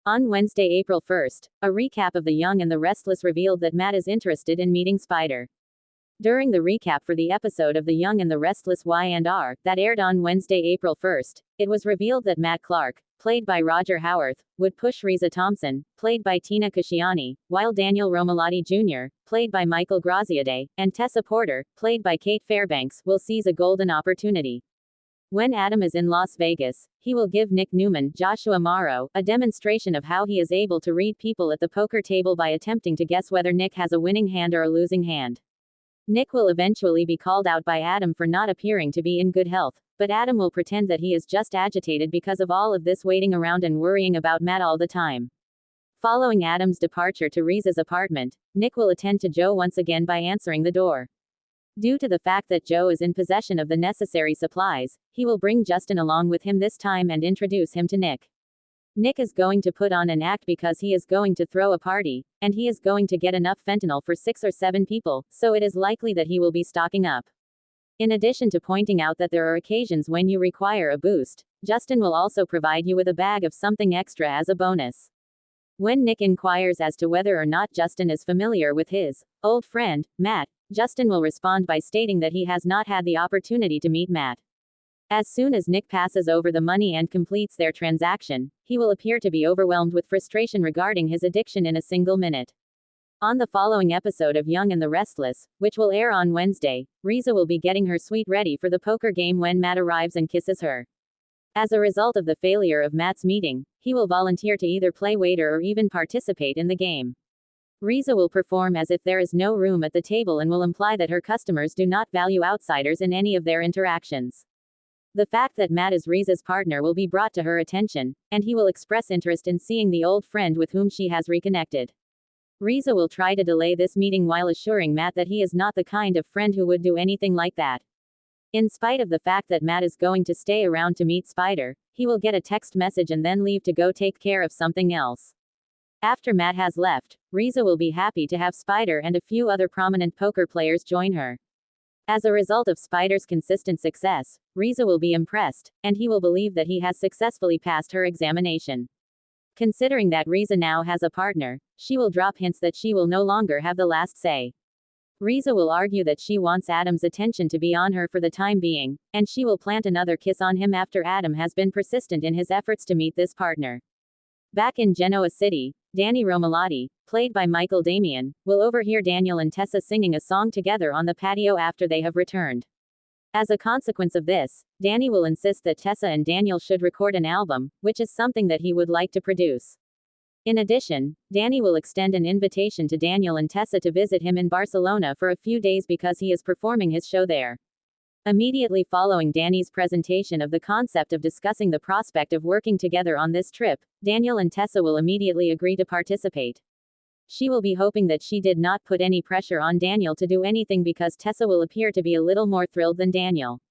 On Wednesday, April 1st, a recap of The Young and the Restless revealed that Matt is interested in meeting Spider. During the recap for the episode of The Young and the Restless Y&R that aired on Wednesday, April 1st, it was revealed that Matt Clark, played by Roger Howarth, would push Risa Thompson, played by Tina Casciani, while Daniel Romalotti Jr., played by Michael Graziadei, and Tessa Porter, played by Kate Fairbanks, will seize a golden opportunity. When Adam is in Las Vegas, he will give Nick Newman, Joshua Morrow, a demonstration of how he is able to read people at the poker table by attempting to guess whether Nick has a winning hand or a losing hand. Nick will eventually be called out by Adam for not appearing to be in good health, but Adam will pretend that he is just agitated because of all of this waiting around and worrying about Matt all the time. Following Adam's departure to Risa's apartment, Nick will attend to Joe once again by answering the door. Due to the fact that Joe is in possession of the necessary supplies, he will bring Justin along with him this time and introduce him to Nick. Nick is going to put on an act because he is going to throw a party, and he is going to get enough fentanyl for 6 or 7 people, so it is likely that he will be stocking up. In addition to pointing out that there are occasions when you require a boost, Justin will also provide you with a bag of something extra as a bonus. When Nick inquires as to whether or not Justin is familiar with his old friend, Matt, Justin will respond by stating that he has not had the opportunity to meet Matt. As soon as Nick passes over the money and completes their transaction, he will appear to be overwhelmed with frustration regarding his addiction in a single minute. On the following episode of Young and the Restless, which will air on Wednesday, Risa will be getting her suite ready for the poker game when Matt arrives and kisses her. As a result of the failure of Matt's meeting, he will volunteer to either play waiter or even participate in the game. Risa will perform as if there is no room at the table and will imply that her customers do not value outsiders in any of their interactions. The fact that Matt is Risa's partner will be brought to her attention, and he will express interest in seeing the old friend with whom she has reconnected. Risa will try to delay this meeting while assuring Matt that he is not the kind of friend who would do anything like that. In spite of the fact that Matt is going to stay around to meet Spider, he will get a text message and then leave to go take care of something else. After Matt has left, Risa will be happy to have Spider and a few other prominent poker players join her. As a result of Spider's consistent success, Risa will be impressed, and he will believe that he has successfully passed her examination. Considering that Risa now has a partner, she will drop hints that she will no longer have the last say. Risa will argue that she wants Adam's attention to be on her for the time being, and she will plant another kiss on him after Adam has been persistent in his efforts to meet this partner. Back in Genoa City, Danny Romalotti, played by Michael Damian, will overhear Daniel and Tessa singing a song together on the patio after they have returned. As a consequence of this, Danny will insist that Tessa and Daniel should record an album, which is something that he would like to produce. In addition, Danny will extend an invitation to Daniel and Tessa to visit him in Barcelona for a few days because he is performing his show there. Immediately following Danny's presentation of the concept of discussing the prospect of working together on this trip, Daniel and Tessa will immediately agree to participate. She will be hoping that she did not put any pressure on Daniel to do anything because Tessa will appear to be a little more thrilled than Daniel.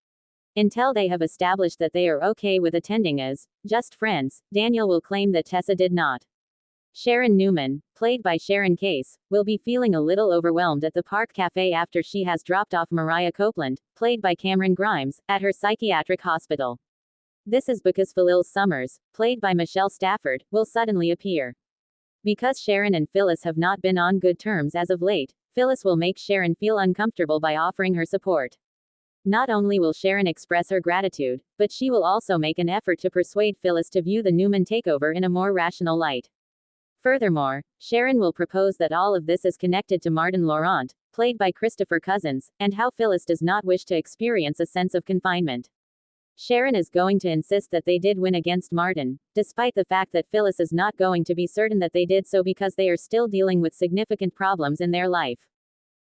Until they have established that they are okay with attending as just friends, Daniel will claim that Tessa did not. Sharon Newman, played by Sharon Case, will be feeling a little overwhelmed at the Park Cafe after she has dropped off Mariah Copeland, played by Cameron Grimes, at her psychiatric hospital. This is because Phyllis Summers, played by Michelle Stafford, will suddenly appear. Because Sharon and Phyllis have not been on good terms as of late, Phyllis will make Sharon feel uncomfortable by offering her support. Not only will Sharon express her gratitude, but she will also make an effort to persuade Phyllis to view the Newman takeover in a more rational light. Furthermore, Sharon will propose that all of this is connected to Martin Laurent, played by Christopher Cousins, and how Phyllis does not wish to experience a sense of confinement. Sharon is going to insist that they did win against Martin, despite the fact that Phyllis is not going to be certain that they did so because they are still dealing with significant problems in their life.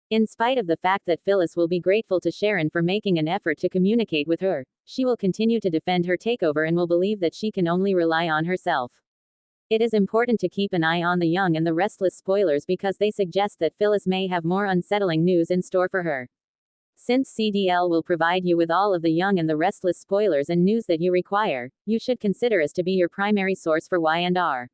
In spite of the fact that Phyllis will be grateful to Sharon for making an effort to communicate with her, she will continue to defend her takeover and will believe that she can only rely on herself. It is important to keep an eye on the Young and the Restless spoilers because they suggest that Phyllis may have more unsettling news in store for her. Since CDL will provide you with all of the Young and the Restless spoilers and news that you require, you should consider us to be your primary source for Y&R.